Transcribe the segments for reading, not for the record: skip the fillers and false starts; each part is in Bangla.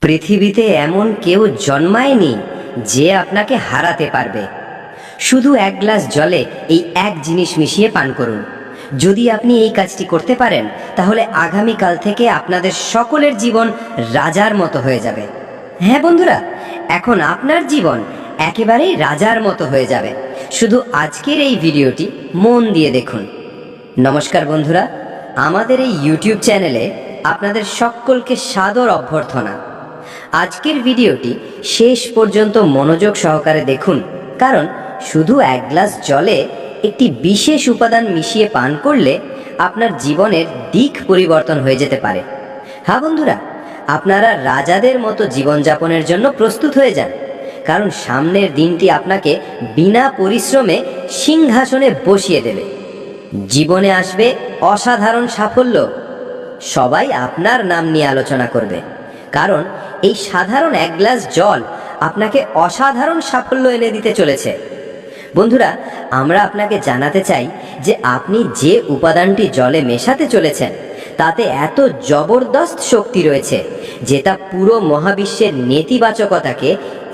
পৃথিবীতে এমন কেউ জন্মায়নি যে আপনাকে হারাতে পারবে। শুধু এক গ্লাস জলে এই এক জিনিস মিশিয়ে পান করুন। যদি আপনি এই কাজটি করতে পারেন তাহলে আগামীকাল থেকে আপনাদের সকলের জীবন রাজার মতো হয়ে যাবে। হ্যাঁ বন্ধুরা, এখন আপনার জীবন একেবারেই রাজার মতো হয়ে যাবে। শুধু আজকের এই ভিডিওটি মন দিয়ে দেখুন। নমস্কার বন্ধুরা, আমাদের এই ইউটিউব চ্যানেলে আপনাদের সকলকে সাদর অভ্যর্থনা। আজকের ভিডিওটি শেষ পর্যন্ত মনোযোগ সহকারে দেখুন, কারণ শুধু এক গ্লাস জলে একটি বিশেষ উপাদান মিশিয়ে পান করলে আপনার জীবনের দিক পরিবর্তন হয়ে যেতে পারে। হ্যাঁ বন্ধুরা, আপনারা রাজাদের মতো জীবনযাপনের জন্য প্রস্তুত হয়ে যান, কারণ সামনের দিনটি আপনাকে বিনা পরিশ্রমে সিংহাসনে বসিয়ে দেবে। জীবনে আসবে অসাধারণ সাফল্য। সবাই আপনার নাম নিয়ে আলোচনা করবে, কারণ এই সাধারণ এক গ্লাস জল আপনাকে অসাধারণ সাফল্য এনে দিতে চলেছে। বন্ধুরা, আমরা আপনাকে জানাতে চাই যে আপনি যে উপাদানটি জলে মেশাতে চলেছেন তাতে এত জবরদস্ত শক্তি রয়েছে যে তা পুরো মহাবিশ্বের নেতিবাচকতাকে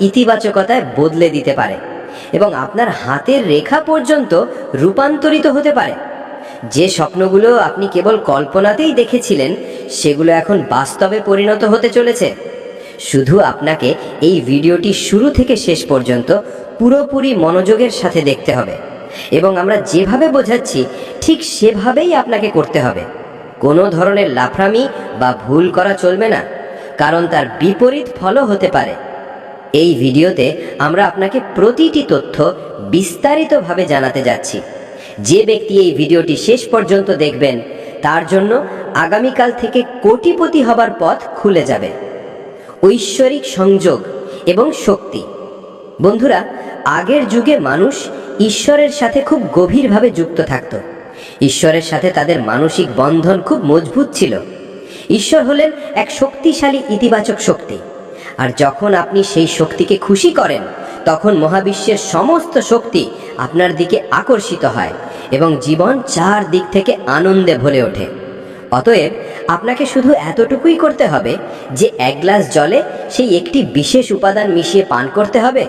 ইতিবাচকতায় বদলে দিতে পারে এবং আপনার হাতের রেখা পর্যন্ত রূপান্তরিত হতে পারে। যে স্বপ্নগুলো আপনি কেবল কল্পনাতেই দেখেছিলেন সেগুলো এখন বাস্তবে পরিণত হতে চলেছে। শুধু আপনাকে এই ভিডিওটি শুরু থেকে শেষ পর্যন্ত পুরোপুরি মনোযোগের সাথে দেখতে হবে এবং আমরা যেভাবে বোঝাচ্ছি ঠিক সেভাবেই আপনাকে করতে হবে। কোনো ধরনের লাফামি বা ভুল করা চলবে না, কারণ তার বিপরীত ফলও হতে পারে। এই ভিডিওতে আমরা আপনাকে প্রতিটি তথ্য বিস্তারিতভাবে জানাতে যাচ্ছি। যে ব্যক্তি এই ভিডিওটি শেষ পর্যন্ত দেখবেন তার জন্য আগামীকাল থেকে কোটিপতি হবার পথ খুলে যাবে। ঐশ্বরিক সংযোগ এবং শক্তি। বন্ধুরা, আগের যুগে মানুষ ঈশ্বরের সাথে খুব গভীরভাবে যুক্ত থাকত। ঈশ্বরের সাথে তাদের মানসিক বন্ধন খুব মজবুত ছিল। ঈশ্বর হলেন এক শক্তিশালী ইতিবাচক শক্তি, আর যখন আপনি সেই শক্তিকে খুশি করেন তখন মহাবিশ্বের সমস্ত শক্তি আপনার দিকে আকর্ষিত হয় এবং জীবন চারদিক থেকে আনন্দে ভরে ওঠে। অতএব আপনাকে শুধু এতটুকুই করতে হবে যে এক গ্লাস জলে সেই একটি বিশেষ উপাদান মিশিয়ে পান করতে হবে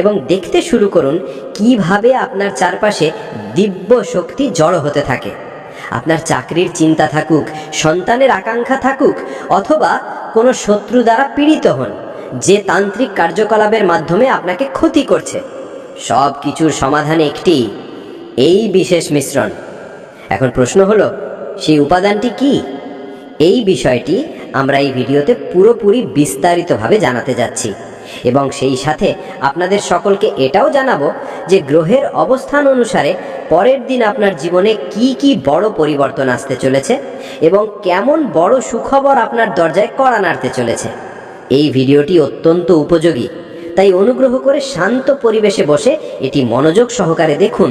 এবং দেখতে শুরু করুন কিভাবে আপনার চারপাশে দিব্য শক্তি জড়ো হতে থাকে। আপনার চাকরির চিন্তা থাকুক, সন্তানের আকাঙ্ক্ষা থাকুক, অথবা কোনো শত্রু দ্বারা পীড়িত হন যে তান্ত্রিক কার্যকলাপের মাধ্যমে আপনাকে ক্ষতি করছে, সব কিছুর সমাধান একটি, এই বিশেষ মিশ্রণ। এখন প্রশ্ন হলো, সেই উপাদানটি কি? এই বিষয়টি আমরা এই ভিডিওতে পুরোপুরি বিস্তারিতভাবে জানাতে যাচ্ছি এবং সেই সাথে আপনাদের সকলকে এটাও জানাবো যে গ্রহের অবস্থান অনুসারে পরের দিন আপনার জীবনে কি কি বড় পরিবর্তন আসতে চলেছে এবং কেমন বড় সুখবর আপনার দরজায় কড়া নাড়তে চলেছে। এই ভিডিওটি অত্যন্ত উপযোগী, তাই অনুগ্রহ করে শান্ত পরিবেশে বসে এটি মনোযোগ সহকারে দেখুন,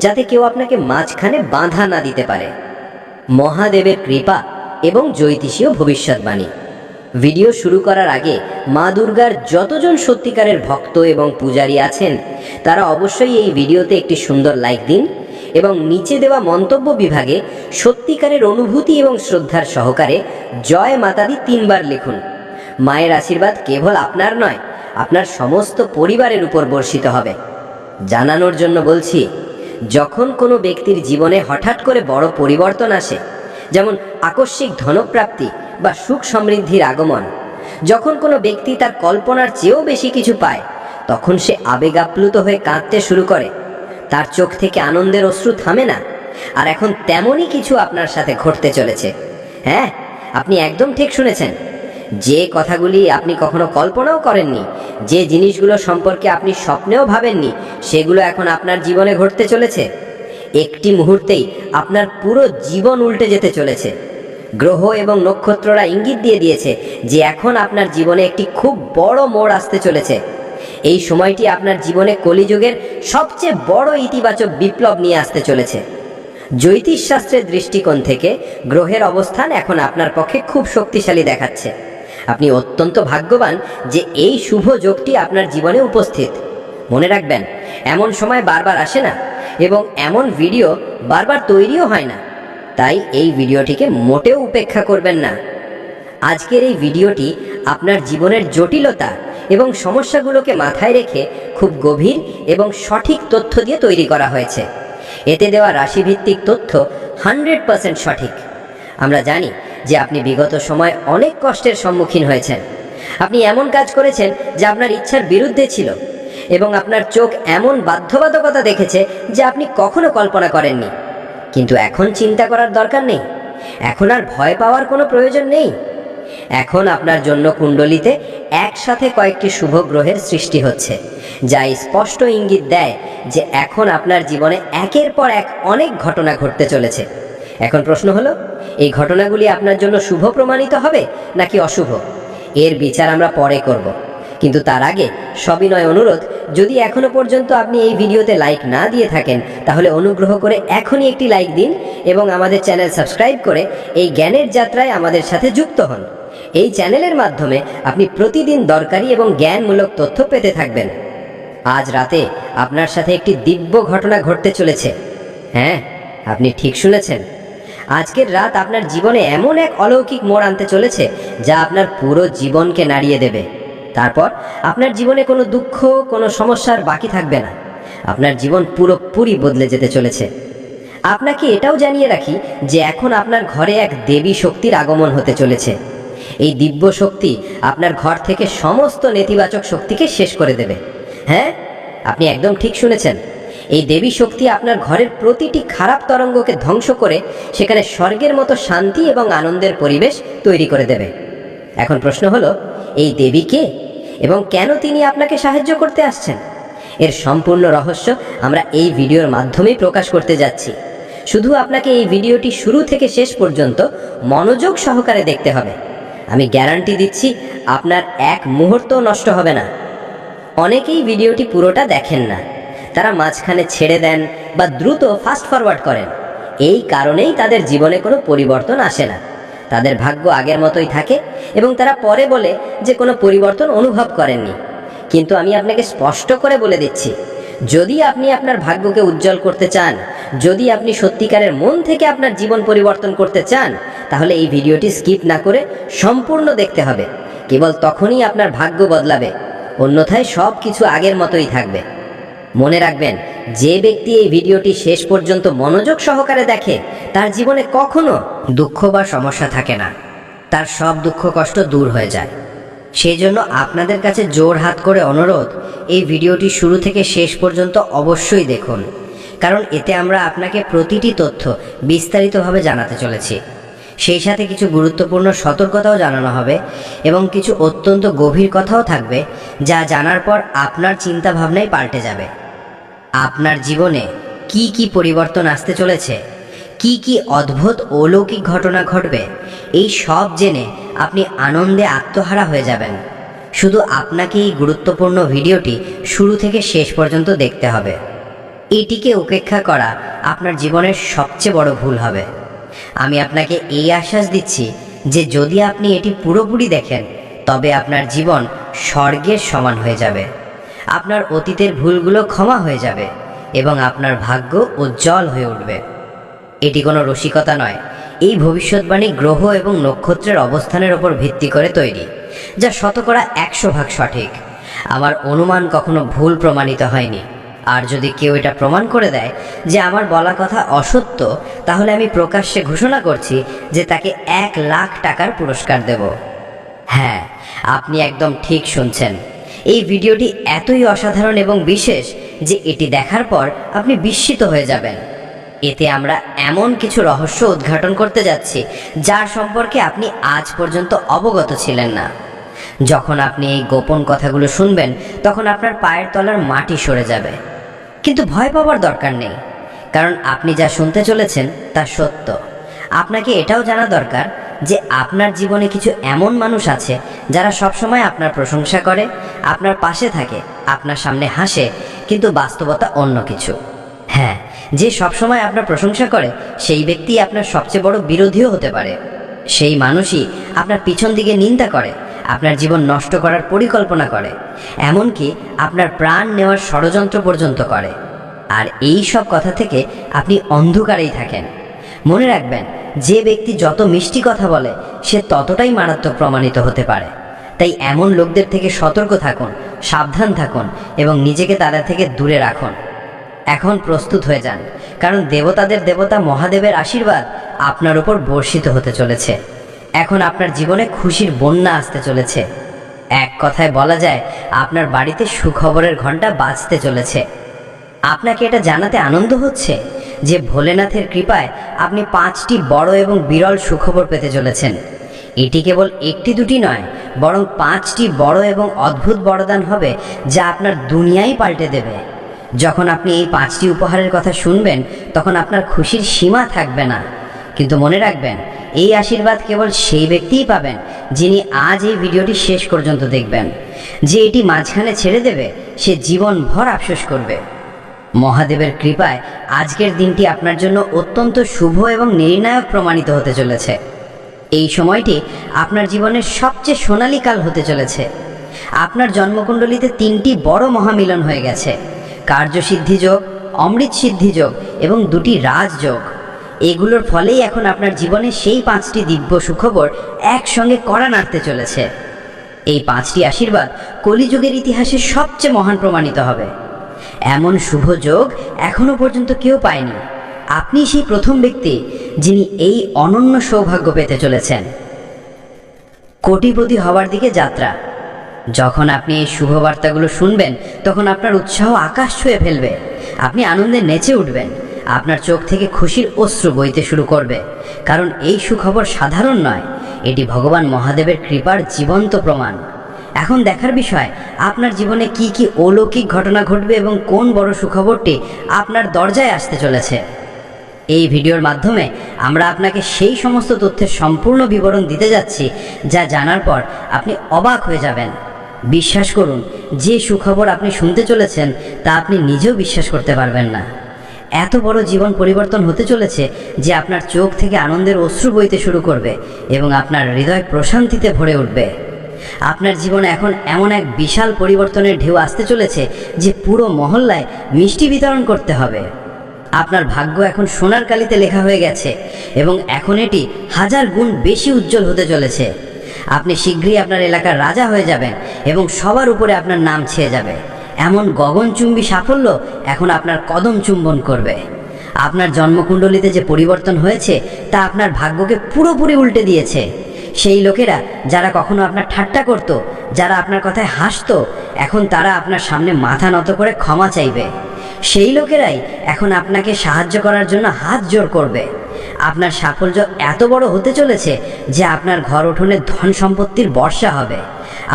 যাতে কেউ আপনাকে মাঝখানে বাধা না দিতে পারে। মহাদেবের কৃপা এবং জ্যোতিষীয় ভবিষ্যৎবাণী। ভিডিও শুরু করার আগে মা দুর্গার যতজন সত্যিকারের ভক্ত এবং পূজারী আছেন তারা অবশ্যই এই ভিডিওতে একটি সুন্দর লাইক দিন এবং নিচে দেওয়া মন্তব্য বিভাগে সত্যিকারের অনুভূতি এবং শ্রদ্ধার সহকারে জয় মাতাদি 3 বার লিখুন। মায়ের আশীর্বাদ কেবল আপনার নয়, আপনার সমস্ত পরিবারের উপর বর্ষিত হবে। জানানোর জন্য বলছি, যখন কোনো ব্যক্তির জীবনে হঠাৎ করে বড় পরিবর্তন আসে, যেমন আকস্মিক ধনপ্রাপ্তি বা সুখ সমৃদ্ধির আগমন, যখন কোনো ব্যক্তি তার কল্পনার চেয়েও বেশি কিছু পায়, তখন সে আবেগাপ্লুত হয়ে কাঁদতে শুরু করে। তার চোখ থেকে আনন্দের অশ্রু থামে না। আর এখন তেমনই কিছু আপনার সাথে ঘটতে চলেছে। হ্যাঁ, আপনি একদম ঠিক শুনেছেন। যে কথাগুলি আপনি কখনো কল্পনাও করেননি, যে জিনিসগুলো সম্পর্কে আপনি স্বপ্নেও ভাবেননি, সেগুলো এখন আপনার জীবনে ঘটতে চলেছে। একটি মুহূর্তেই আপনার পুরো জীবন উল্টে যেতে চলেছে। গ্রহ এবং নক্ষত্ররা ইঙ্গিত দিয়ে দিয়েছে যে এখন আপনার জীবনে একটি খুব বড় মোড় আসতে চলেছে। এই সময়টি আপনার জীবনে কলিযুগের সবচেয়ে বড় ইতিবাচক বিপ্লব নিয়ে আসতে চলেছে। জ্যোতিষ শাস্ত্রের দৃষ্টিকোণ থেকে গ্রহের অবস্থান এখন আপনার পক্ষে খুব শক্তিশালী দেখাচ্ছে। আপনি অত্যন্ত ভাগ্যবান যে এই শুভ যোগটি আপনার জীবনে উপস্থিত। মনে রাখবেন, এমন সময় বারবার আসে না এবং এমন ভিডিও বারবার তৈরিও হয় না, তাই এই ভিডিওটিকে মোটেও উপেক্ষা করবেন না। আজকের এই ভিডিওটি আপনার জীবনের জটিলতা এবং সমস্যাগুলোকে মাথায় রেখে খুব গভীর এবং সঠিক তথ্য দিয়ে তৈরি করা হয়েছে। এতে দেওয়া রাশিভিত্তিক তথ্য 100% সঠিক। আমরা জানি যে আপনি বিগত সময় অনেক কষ্টের সম্মুখীন হয়েছেন। আপনি এমন কাজ করেছেন যা আপনার ইচ্ছার বিরুদ্ধে ছিল, এবং আপনার চোখ এমন বাধ্যবাধকতা দেখেছে যে আপনি কখনো কল্পনা করেননি। কিন্তু এখন চিন্তা করার দরকার নেই, এখন আর ভয় পাওয়ার কোনো প্রয়োজন নেই। এখন আপনার জন্য কুণ্ডলিতে একসাথে কয়েকটি শুভ গ্রহের সৃষ্টি হচ্ছে, যা স্পষ্ট ইঙ্গিত দেয় যে এখন আপনার জীবনে একের পর এক অনেক ঘটনা ঘটতে চলেছে। এখন প্রশ্ন হলো, এই ঘটনাগুলি আপনার জন্য শুভ প্রমাণিত হবে নাকি অশুভ? এর বিচার আমরা পরে করব, কিন্তু তার আগে সবিনয় অনুরোধ, যদি এখনো পর্যন্ত আপনি এই ভিডিওতে লাইক না দিয়ে থাকেন তাহলে অনুগ্রহ করে এখনই একটি লাইক দিন এবং আমাদের চ্যানেল সাবস্ক্রাইব করে এই জ্ঞানের যাত্রায় আমাদের সাথে যুক্ত হন। এই চ্যানেলের মাধ্যমে আপনি প্রতিদিন দরকারি এবং জ্ঞানমূলক তথ্য পেতে থাকবেন। আজ রাতে আপনার সাথে একটি দিব্য ঘটনা ঘটতে চলেছে। হ্যাঁ, আপনি ঠিক শুনেছেন। আজকের রাত আপনার জীবনে এমন এক অলৌকিক মোড় আনতে চলেছে যা আপনার পুরো জীবনকে নাড়িয়ে দেবে। তারপর আপনার জীবনে কোনো দুঃখ, কোনো সমস্যার বাকি থাকবে না। আপনার জীবন পুরোপুরি বদলে যেতে চলেছে। আপনাকে এটাও জানিয়ে রাখি যে এখন আপনার ঘরে এক দেবী শক্তির আগমন হতে চলেছে। এই দিব্য শক্তি আপনার ঘর থেকে সমস্ত নেতিবাচক শক্তিকে শেষ করে দেবে। হ্যাঁ, আপনি একদম ঠিক শুনেছেন। এই দেবী শক্তি আপনার ঘরের প্রতিটি খারাপ তরঙ্গকে ধ্বংস করে সেখানে স্বর্গের মতো শান্তি এবং আনন্দের পরিবেশ তৈরি করে দেবে। এখন প্রশ্ন হলো, এই দেবী কে এবং কেন তিনি আপনাকে সাহায্য করতে আসছেন? এর সম্পূর্ণ রহস্য আমরা এই ভিডিওর মাধ্যমেই প্রকাশ করতে যাচ্ছি। শুধু আপনাকে এই ভিডিওটি শুরু থেকে শেষ পর্যন্ত মনোযোগ সহকারে দেখতে হবে। আমি গ্যারান্টি দিচ্ছি আপনার এক মুহূর্তও নষ্ট হবে না। অনেকেই ভিডিওটি পুরোটা দেখেন না, তারা মাঝখানে ছেড়ে দেন বা দ্রুত ফাস্ট ফরওয়ার্ড করেন। এই কারণেই তাদের জীবনে কোনো পরিবর্তন আসে না। তাদের ভাগ্য আগের মতোই থাকে এবং তারা পরে বলে যে কোনো পরিবর্তন অনুভব করেননি। কিন্তু আমি আপনাকে স্পষ্ট করে বলে দিচ্ছি, যদি আপনি আপনার ভাগ্যকে উজ্জ্বল করতে চান, যদি আপনি সত্যিকারের মন থেকে আপনার জীবন পরিবর্তন করতে চান, তাহলে এই ভিডিওটি স্কিপ না করে সম্পূর্ণ দেখতে হবে। কেবল তখনই আপনার ভাগ্য বদলাবে, অন্যথায় সব কিছু আগের মতোই থাকবে। মনে রাখবেন, যে ব্যক্তি এই ভিডিওটি শেষ পর্যন্ত মনোযোগ সহকারে দেখে তার জীবনে কখনো দুঃখ বা সমস্যা থাকে না, তার সব দুঃখ কষ্ট দূর হয়ে যায়। সেই জন্য আপনাদের কাছে জোর হাত করে অনুরোধ, এই ভিডিওটি শুরু থেকে শেষ পর্যন্ত অবশ্যই দেখুন, কারণ এতে আমরা আপনাকে প্রতিটি তথ্য বিস্তারিতভাবে জানাতে চলেছি। সেই সাথে কিছু গুরুত্বপূর্ণ সতর্কতাও জানানো হবে এবং কিছু অত্যন্ত গভীর কথাও থাকবে যা জানার পর আপনার চিন্তা ভাবনাই পাল্টে যাবে। আপনার জীবনে কি কি পরিবর্তন আসতে চলেছে, কি কি অদ্ভুত অলৌকিক ঘটনা ঘটবে, এই সব জেনে আপনি আনন্দে আত্মহারা হয়ে যাবেন। শুধু আপনাকে এই গুরুত্বপূর্ণ ভিডিওটি শুরু থেকে শেষ পর্যন্ত দেখতে হবে। এটিকে উপেক্ষা করা আপনার জীবনের সবচেয়ে বড় ভুল হবে। আমি আপনাকে এই আশ্বাস দিচ্ছি যে যদি আপনি এটি পুরোপুরি দেখেন তবে আপনার জীবন স্বর্গের সমান হয়ে যাবে। আপনার অতীতের ভুলগুলো ক্ষমা হয়ে যাবে এবং আপনার ভাগ্য উজ্জ্বল হয়ে উঠবে। এটি কোনো রসিকতা নয়, এই ভবিষ্যৎবাণী গ্রহ এবং নক্ষত্রের অবস্থানের ওপর ভিত্তি করে তৈরি, যা শতকরা 100% সঠিক। আমার অনুমান কখনো ভুল প্রমাণিত হয়নি। আর যদি কেউ এটা প্রমাণ করে দেয় যে আমার বলা কথা অসত্য, তাহলে আমি প্রকাশ্যে ঘোষণা করছি যে তাকে 1 লাখ টাকার পুরস্কার দেব। হ্যাঁ, আপনি একদম ঠিক শুনছেন। এই ভিডিওটি এতই অসাধারণ এবং বিশেষ যে এটি দেখার পর আপনি বিস্মিত হয়ে যাবেন। এতে আমরা এমন কিছু রহস্য উদ্ঘাটন করতে যাচ্ছি যার সম্পর্কে আপনি আজ পর্যন্ত অবগত ছিলেন না। যখন আপনি এই গোপন কথাগুলো শুনবেন তখন আপনার পায়ের তলার মাটি সরে যাবে। কিন্তু ভয় পাওয়ার দরকার নেই, কারণ আপনি যা শুনতে চলেছেন তা সত্য। আপনাকে এটাও জানা দরকার যে আপনার জীবনে কিছু এমন মানুষ আছে যারা সবসময় আপনার প্রশংসা করে, আপনার পাশে থাকে, আপনার সামনে হাসে, কিন্তু বাস্তবতা অন্য কিছু। হ্যাঁ, যে সবসময় আপনার প্রশংসা করে সেই ব্যক্তি আপনার সবচেয়ে বড় বিরোধীও হতে পারে। সেই মানুষই আপনার পিছন দিকে নিন্দা করে, আপনার জীবন নষ্ট করার পরিকল্পনা করে, এমনকি আপনার প্রাণ নেওয়ার ষড়যন্ত্র পর্যন্ত করে। আর এই সব কথা থেকে আপনি অন্ধকারেই থাকেন। মনে রাখবেন, যে ব্যক্তি যত মিষ্টি কথা বলে সে ততটাই মারাত্মক প্রমাণিত হতে পারে। তাই এমন লোকদের থেকে সতর্ক থাকুন, সাবধান থাকুন এবং নিজেকে তাদের থেকে দূরে রাখুন। এখন প্রস্তুত হয়ে যান, কারণ দেবতাদের দেবতা মহাদেবের আশীর্বাদ আপনার উপর বর্ষিত হতে চলেছে। এখন আপনার জীবনে খুশির বন্যা আসতে চলেছে। এক কথায় বলা যায়, আপনার বাড়িতে সুখবরের ঘণ্টা বাজতে চলেছে। আপনাকে এটা জানাতে আনন্দ হচ্ছে যে ভোলেনাথের কৃপায় আপনি 5টি বড় এবং বিরল সুখবর পেতে চলেছেন। এটি কেবল একটি দুটি নয়, বরং 5টি বড় এবং অদ্ভুত বরদান হবে যা আপনার দুনিয়াই পাল্টে দেবে। যখন আপনি এই 5টি উপহারের কথা শুনবেন, তখন আপনার খুশির সীমা থাকবে না। কিন্তু মনে রাখবেন, এই আশীর্বাদ কেবল সেই ব্যক্তিই পাবেন যিনি আজ এই ভিডিওটি শেষ পর্যন্ত দেখবেন। যে এটি মাঝখানে ছেড়ে দেবে সে জীবনভর আফসোস করবে। মহাদেবের কৃপায় আজকের দিনটি আপনার জন্য অত্যন্ত শুভ এবং নির্ণায়ক প্রমাণিত হতে চলেছে। এই সময়টি আপনার জীবনের সবচেয়ে সোনালী কাল হতে চলেছে। আপনার জন্মকুণ্ডলিতে 3টি বড় মহামিলন হয়ে গেছে: কার্যসিদ্ধি যোগ, অমৃত সিদ্ধি যোগ এবং 2টি রাজযোগ। এগুলোর ফলেই এখন আপনার জীবনে সেই 5টি দিব্য সুখবর একসঙ্গে কড়া নাড়তে চলেছে। এই 5টি আশীর্বাদ কলিযুগের ইতিহাসে সবচেয়ে মহান প্রমাণিত হবে। এমন শুভ যোগ এখনো পর্যন্ত কেউ পায়নি। আপনি সেই প্রথম ব্যক্তি যিনি এই অনন্য সৌভাগ্য পেতে চলেছেন। কোটিপতি হওয়ার দিকে যাত্রা। যখন আপনি এই শুভবার্তাগুলো শুনবেন, তখন আপনার উৎসাহ আকাশ ছুঁয়ে ফেলবে। আপনি আনন্দে নেচে উঠবেন। আপনার চোখ থেকে খুশির অশ্রু বইতে শুরু করবে, কারণ এই সুখবর সাধারণ নয়, এটি ভগবান মহাদেবের কৃপার জীবন্ত প্রমাণ। এখন দেখার বিষয়, আপনার জীবনে কি কি অলৌকিক ঘটনা ঘটবে এবং কোন বড় সুখবরটি আপনার দরজায় আসতে চলেছে। এই ভিডিওর মাধ্যমে আমরা আপনাকে সেই সমস্ত তথ্যের সম্পূর্ণ বিবরণ দিতে যাচ্ছি যা জানার পর আপনি অবাক হয়ে যাবেন। বিশ্বাস করুন, যে সুখবর আপনি শুনতে চলেছেন তা আপনি নিজেও বিশ্বাস করতে পারবেন না। এত বড় জীবন পরিবর্তন হতে চলেছে যে আপনার চোখ থেকে আনন্দের অশ্রু বইতে শুরু করবে এবং আপনার হৃদয় প্রশান্তিতে ভরে উঠবে। আপনার জীবনে এখন এমন এক বিশাল পরিবর্তনের ঢেউ আসতে চলেছে যে পুরো মহল্লায় মিষ্টি বিতরণ করতে হবে। আপনার ভাগ্য এখন সোনার কালিতে লেখা হয়ে গেছে এবং এখন এটি 1000 গুণ বেশি উজ্জ্বল হতে চলেছে। আপনি শীঘ্রই আপনার এলাকার রাজা হয়ে যাবেন এবং সবার উপরে আপনার নাম ছেয়ে যাবে। এমন গগনচুম্বী সাফল্য এখন আপনার কদম চুম্বন করবে। আপনার জন্মকুণ্ডলিতে যে পরিবর্তন হয়েছে তা আপনার ভাগ্যকে পুরোপুরি উল্টে দিয়েছে। সেই লোকেরা যারা কখনো আপনার ঠাট্টা করত, যারা আপনার কথায় হাসতো, এখন তারা আপনার সামনে মাথা নত করে ক্ষমা চাইবে। সেই লোকেরাই এখন আপনাকে সাহায্য করার জন্য হাত জোড় করবে। আপনার সাফল্য এত বড় হতে চলেছে যে আপনার ঘর উঠোনে ধন সম্পত্তির বর্ষা হবে।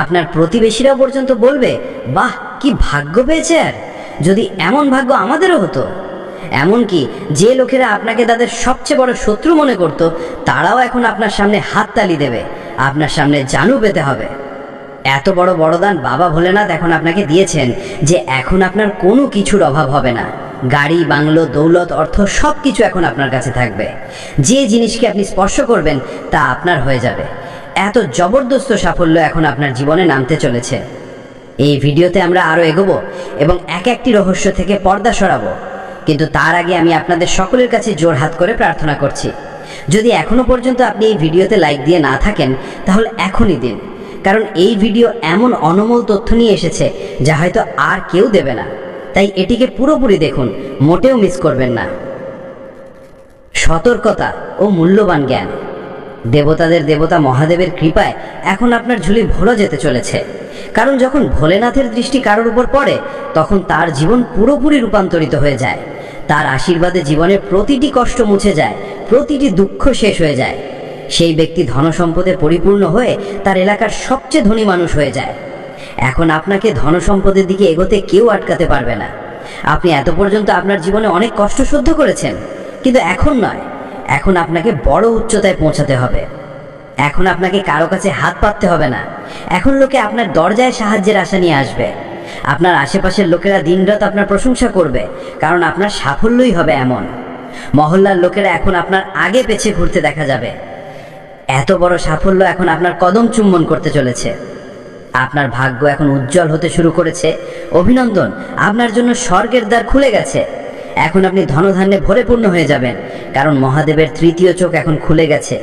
আপনার প্রতিবেশীরা পর্যন্ত বলবে, বাহ, কি ভাগ্য পেয়েছে! আর যদি এমন ভাগ্য আমাদেরও হতো। এমনকি যে লোকেরা আপনাকে তাদের সবচেয়ে বড় শত্রু মনে করত, তারাও এখন আপনার সামনে হাততালি দেবে। আপনার সামনে জানু পেতে হবে। এত বড় বরদান বাবা ভোলেনাথ এখন আপনাকে দিয়েছেন যে এখন আপনার কোনো কিছুর অভাব হবে না। গাড়ি, বাংলো, দৌলত, অর্থ সব কিছু এখন আপনার কাছে থাকবে। যে জিনিসকে আপনি স্পর্শ করবেন তা আপনার হয়ে যাবে। এত জবরদস্ত সাফল্য এখন আপনার জীবনে নামতে চলেছে। এই ভিডিওতে আমরা আরও এগোবো এবং এক একটি রহস্য থেকে পর্দা সরাবো। কিন্তু তার আগে আমি আপনাদের সকলের কাছে জোড়হাত করে প্রার্থনা করছি, যদি এখনো পর্যন্ত আপনি এই ভিডিওতে লাইক দিয়ে না থাকেন তাহলে এখনই দিন, কারণ এই ভিডিও এমন অনমোল তথ্য নিয়ে এসেছে যা হয়তো আর কেউ দেবে না। তাই এটিকে পুরোপুরি দেখুন, মোটেও মিস করবেন না। সতর্কতা ও মূল্যবান জ্ঞান। দেবতাদের দেবতা মহাদেবের কৃপায় এখন আপনার ঝুলি ভরে যেতে চলেছে। কারণ যখন ভোলেনাথের দৃষ্টি কারোর উপর পড়ে, তখন তার জীবন পুরোপুরি রূপান্তরিত হয়ে যায়। তার আশীর্বাদে জীবনের প্রতিটি কষ্ট মুছে যায়, প্রতিটি দুঃখ শেষ হয়ে যায়। সেই ব্যক্তি ধনসম্পদে পরিপূর্ণ হয়ে তার এলাকার সবচেয়ে ধনী মানুষ হয়ে যায়। এখন আপনাকে ধনসম্পদের দিকে এগোতে কেউ আটকাতে পারবে না। আপনি এত পর্যন্ত আপনার জীবনে অনেক কষ্ট সহ্য করেছেন, কিন্তু এখন নয়। এখন আপনাকে বড় উচ্চতায় পৌঁছাতে হবে। এখন আপনাকে কারো কাছে হাত পাততে হবে না। এখন লোকে আপনার দরজায় সাহায্যের আশা নিয়ে আসবে। আপনার আশেপাশের লোকেরা দিনরাত আপনার প্রশংসা করবে, কারণ আপনার সাফল্যই হবে এমন। মহল্লার লোকেরা এখন আপনার আগে পেছে ঘুরতে দেখা যাবে। এত বড় সাফল্য এখন আপনার কদম চুম্বন করতে চলেছে। আপনার ভাগ্য এখন উজ্জ্বল হতে শুরু করেছে। অভিনন্দন, আপনার জন্য স্বর্গের দ্বার খুলে গেছে। এখন আপনি ধনধান্যে ভরেপূর্ণ হয়ে যাবেন, কারণ মহাদেবের তৃতীয় চোখ এখন খুলে গেছে।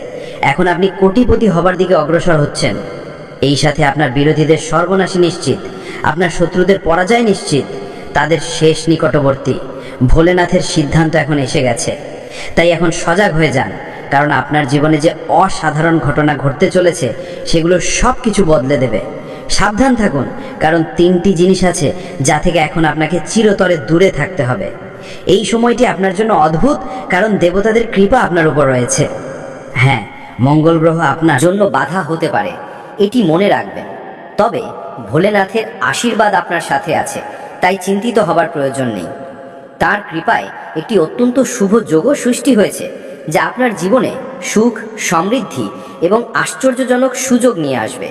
এখন আপনি কোটিপতি হবার দিকে অগ্রসর হচ্ছেন। এই সাথে আপনার বিরোধীদের সর্বনাশী নিশ্চিত, আপনার শত্রুদের পরাজয় নিশ্চিত, তাদের শেষ নিকটবর্তী। ভোলেনাথের সিদ্ধান্ত এখন এসে গেছে। তাই এখন সজাগ হয়ে যান, কারণ আপনার জীবনে যে অসাধারণ ঘটনা ঘটতে চলেছে সেগুলো সব কিছু বদলে দেবে। সাবধান থাকুন, কারণ 3টি জিনিস আছে যা থেকে এখন আপনাকে চিরতরে দূরে থাকতে হবে। এই সময়টি আপনার জন্য অদ্ভুত, কারণ দেবতাদের কৃপা আপনার উপর রয়েছে। হ্যাঁ, মঙ্গল গ্রহ আপনার জন্য বাধা হতে পারে, এটি মনে রাখবেন। তবে ভোলেনাথের আশীর্বাদ আপনার সাথে আছে, তাই চিন্তিত হবার প্রয়োজন নেই। তার কৃপায় একটি অত্যন্ত শুভ যোগও সৃষ্টি হয়েছে, যা আপনার জীবনে সুখ, সমৃদ্ধি এবং আশ্চর্যজনক সুযোগ নিয়ে আসবে।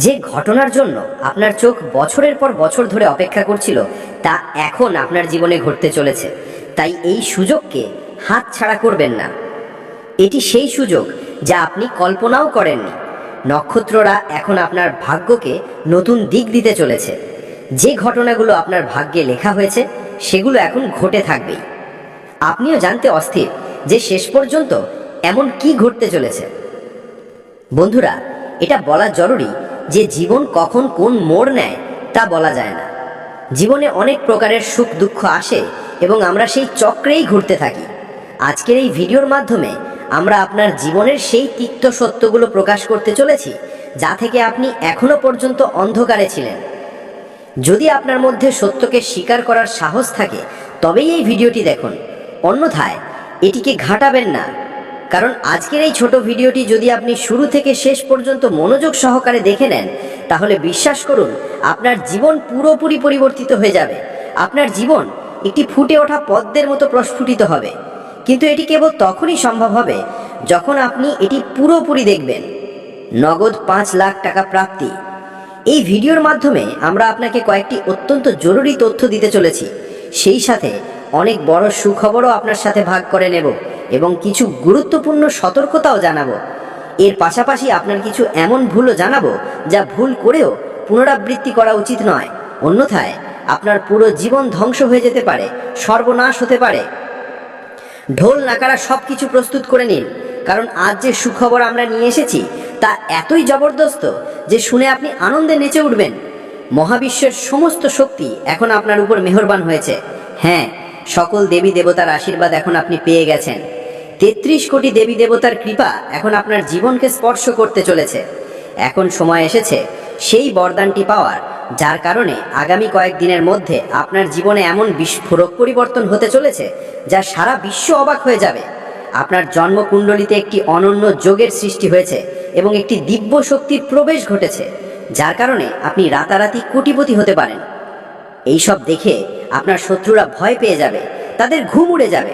যে ঘটনার জন্য আপনার চোখ বছরের পর বছর ধরে অপেক্ষা করছিল, তা এখন আপনার জীবনে ঘটতে চলেছে। তাই এই সুযোগকে হাতছাড়া করবেন না। এটি সেই সুযোগ যা আপনি কল্পনাও করেননি। নক্ষত্ররা এখন আপনার ভাগ্যকে নতুন দিক দিতে চলেছে। যে ঘটনাগুলো আপনার ভাগ্যে লেখা হয়েছে সেগুলো এখন ঘটে থাকবেই। আপনিও জানতে অস্থির যে শেষ পর্যন্ত এমন কি ঘটতে চলেছে। বন্ধুরা, এটা বলা জরুরি যে জীবন কখন কোন মোড় নেয় তা বলা যায় না। জীবনে অনেক প্রকারের সুখ দুঃখ আসে এবং আমরা সেই চক্রেই ঘুরতে থাকি। আজকের এই ভিডিওর মাধ্যমে আমরা আপনার জীবনের সেই তিক্ত সত্যগুলো প্রকাশ করতে চলেছি, যা থেকে আপনি এখনো পর্যন্ত অন্ধকারে ছিলেন। যদি আপনার মধ্যে সত্যকে স্বীকার করার সাহস থাকে তবেই এই ভিডিওটি দেখুন, অন্যথায় এটিকে ঘাঁটাবেন না। কারণ আজকের এই ছোট ভিডিওটি যদি আপনি শুরু থেকে শেষ পর্যন্ত মনোযোগ সহকারে দেখে নেন, তাহলে বিশ্বাস করুন আপনার জীবন পুরোপুরি পরিবর্তিত হয়ে যাবে। আপনার জীবন একটি ফুটে ওঠা পদ্মের মতো প্রস্ফুটিত হবে। কিন্তু এটি কেবল তখনই সম্ভব হবে যখন আপনি এটি পুরোপুরি দেখবেন। নগদ 5 লাখ টাকা প্রাপ্তি। এই ভিডিওর মাধ্যমে আমরা আপনাকে কয়েকটি অত্যন্ত জরুরি তথ্য দিতে চলেছি। সেই সাথে অনেক বড় সুখবরও আপনার সাথে ভাগ করে নেব এবং কিছু গুরুত্বপূর্ণ সতর্কতাও জানাবো। এর পাশাপাশি আপনার কিছু এমন ভুলও জানাবো যা ভুল করেও পুনরাবৃত্তি করা উচিত নয়, অন্যথায় আপনার পুরো জীবন ধ্বংস হয়ে যেতে পারে, সর্বনাশ হতে পারে। ঢোল নাকারা সব কিছু প্রস্তুত করে নিন, কারণ আজ যে সুখবর আমরা নিয়ে এসেছি তা এতই জবরদস্ত যে শুনে আপনি আনন্দে নেচে উঠবেন। মহাবিশ্বের সমস্ত শক্তি এখন আপনার উপর মেহেরবান হয়েছে। হ্যাঁ, সকল দেবী দেবতার আশীর্বাদ এখন আপনি পেয়ে গেছেন। 33 কোটি দেবী দেবতার কৃপা এখন আপনার জীবনকে স্পর্শ করতে চলেছে। এখন সময় এসেছে সেই বরদানটি পাওয়ার, যার কারণে আগামী কয়েকদিনের মধ্যে আপনার জীবনে এমন বিস্ফোরক পরিবর্তন হতে চলেছে যা সারা বিশ্ব অবাক হয়ে যাবে। আপনার জন্মকুণ্ডলিতে একটি অনন্য যোগের সৃষ্টি হয়েছে এবং একটি দিব্য শক্তির প্রবেশ ঘটেছে, যার কারণে আপনি রাতারাতি কোটিপতি হতে পারেন। এইসব দেখে আপনার শত্রুরা ভয় পেয়ে যাবে, তাদের ঘুম উড়ে যাবে।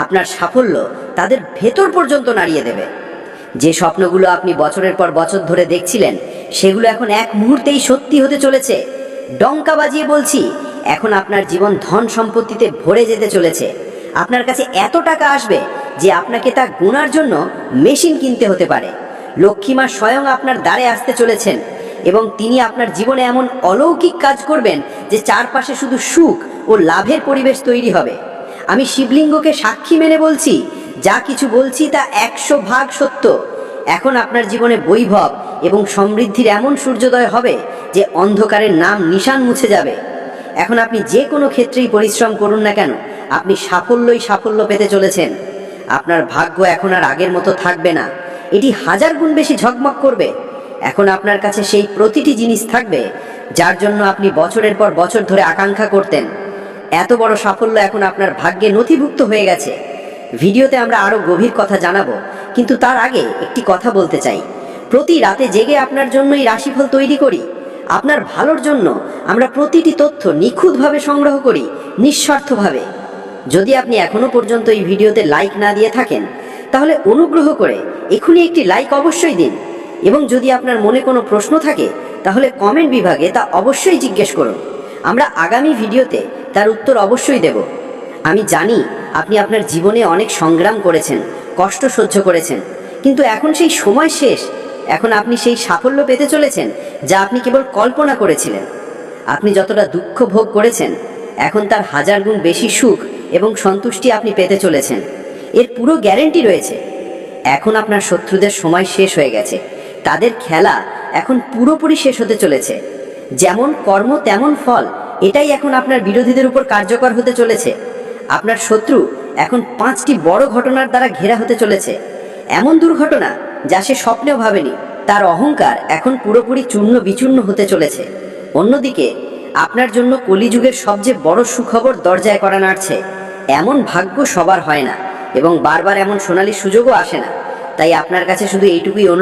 আপনার সাফল্য তাদের ভেতর পর্যন্ত নাড়িয়ে দেবে। যে স্বপ্নগুলো আপনি বছরের পর বছর ধরে দেখছিলেন সেগুলো এখন এক মুহূর্তেই সত্যি হতে চলেছে। ডঙ্কা বাজিয়ে বলছি, এখন আপনার জীবন ধন সম্পত্তিতে ভরে যেতে চলেছে। আপনার কাছে এত টাকা আসবে যে আপনাকে তা গোনার জন্য মেশিন কিনতে হতে পারে। লক্ষ্মীমা স্বয়ং আপনার দ্বারে আসতে চলেছেন এবং তিনি আপনার জীবনে এমন অলৌকিক কাজ করবেন যে চারপাশে শুধু সুখ ও লাভের পরিবেশ তৈরি হবে। আমি শিবলিঙ্গকে সাক্ষী মেনে বলছি, যা কিছু বলছি তা 100 ভাগ সত্য। এখন আপনার জীবনে বৈভব এবং সমৃদ্ধির এমন সূর্যোদয় হবে যে অন্ধকারের নাম নিশান মুছে যাবে। এখন আপনি যে কোনো ক্ষেত্রেই পরিশ্রম করুন না কেন, আপনি সাফল্য পেতে চলেছেন। আপনার ভাগ্য এখন আর আগের মতো থাকবে না, এটি 1000 গুণ বেশি ঝকমক করবে। এখন আপনার কাছে সেই প্রতিটি জিনিস থাকবে যার জন্য আপনি বছরের পর বছর ধরে আকাঙ্ক্ষা করতেন। এত বড় সাফল্য এখন আপনার ভাগ্যে নথিভুক্ত হয়ে গেছে। ভিডিওতে আমরা আরো গভীর কথা জানাবো, কিন্তু তার আগে একটি কথা বলতে চাই। প্রতি রাতে জেগে আপনার জন্য এই রাশিফল তৈরি করি। আপনার ভালোর জন্য আমরা প্রতিটি তথ্য নিখুঁতভাবে সংগ্রহ করি, নিঃস্বার্থভাবে। যদি আপনি এখনো পর্যন্ত এই ভিডিওতে লাইক না দিয়ে থাকেন, তাহলে অনুগ্রহ করে এখনই একটি লাইক অবশ্যই দিন। এবং যদি আপনার মনে কোনো প্রশ্ন থাকে তাহলে কমেন্ট বিভাগে তা অবশ্যই জিজ্ঞেস করুন। আমরা আগামী ভিডিওতে তার উত্তর অবশ্যই দেব। আমি জানি আপনি আপনার জীবনে অনেক সংগ্রাম করেছেন, কষ্ট সহ্য করেছেন, কিন্তু এখন সেই সময় শেষ। এখন আপনি সেই সাফল্য পেতে চলেছেন যা আপনি কেবল কল্পনা করেছিলেন। আপনি যতটা দুঃখ ভোগ করেছেন, এখন তার 1000 গুণ বেশি সুখ ও এবং সন্তুষ্টি আপনি পেতে চলেছেন, এর পুরো গ্যারেন্টি রয়েছে। এখন আপনার শত্রুদের সময় শেষ হয়ে গেছে, তাদের খেলা এখন পুরোপুরি শেষ হতে চলেছে। যেমন কর্ম তেমন ফল, এটাই এখন আপনার বিরোধীদের উপর কার্যকর হতে চলেছে। আপনার শত্রু এখন 5টি বড় ঘটনার দ্বারা ঘেরা হতে চলেছে, এমন দুর্ঘটনা যা সে স্বপ্নেও ভাবেনি। তার অহংকার এখন পুরোপুরি চূর্ণ বিচূর্ণ হতে চলেছে। অন্যদিকে আপনার জন্য কলিযুগের সবচেয়ে বড় সুখবর দরজায় করা নাড়ছে। এমন ভাগ্য সবার হয় না এবং বারবার এমন সোনালী সুযোগও আসে না। তাই আপনার কাছে শুধু এইটুকুই অনুরোধ